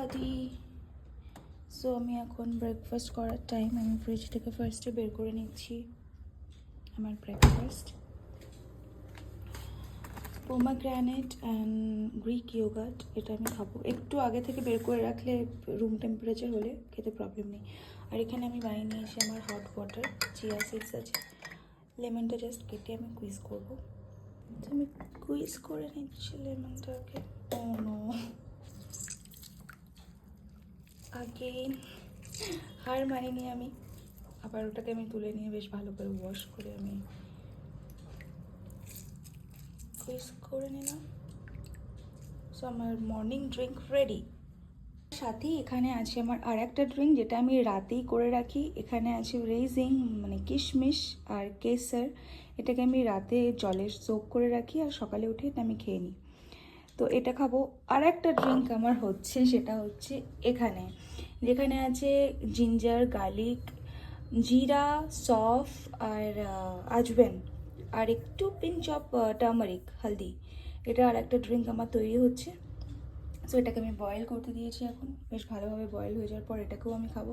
বাদি। সো আমি এখন ব্রেকফাস্ট করার টাইম। আমি ফ্রিজ থেকে ফার্স্টে বের করে নিচ্ছি আমার ব্রেকফাস্ট। পোমাগ্রানেট অ্যান্ড গ্রিক ইয়োগার্ট, এটা আমি খাবো। একটু আগে থেকে বের করে রাখলে রুম টেম্পারেচার হলে খেতে প্রবলেম নেই। আর এখানে আমি বানিয়ে নিয়েছি আমার হট ওয়াটার, চিয়া সিডস আছে, লেমনটা জাস্ট কেটে আমি কুইজ করবো। তো আমি কুইজ করে নিচ্ছি লেমনটাকে। ও নো, আগে হার মানিনি আমি। আবার ওটাকে আমি তুলে নিয়ে বেশ ভালো করে ওয়াশ করে আমি কুইজ করে নিলাম। সো আমার মর্নিং ড্রিঙ্ক রেডি। সাথেই এখানে আছে আমার আর একটা ড্রিঙ্ক, যেটা আমি রাতেই করে রাখি। এখানে আছে রেজিং মানে কিশমিশ আর কেসার। এটাকে আমি রাতে জলে সোক করে রাখি আর সকালে উঠে এটা আমি খেয়ে নিই। তো এটা খাবো। আর একটা ড্রিঙ্ক আমার হচ্ছে, সেটা হচ্ছে এখানে, যেখানে আছে জিঞ্জার, গার্লিক, জিরা, সফ আর আজওয়ান আর একটু পিঞ্চ অফ টার্মারিক, হলদি। এটা আর একটা ড্রিঙ্ক আমার তৈরি হচ্ছে। সো এটাকে আমি বয়েল করতে দিয়েছি এখন। বেশ ভালোভাবে বয়েল হয়ে যাওয়ার পর এটাকেও আমি খাবো।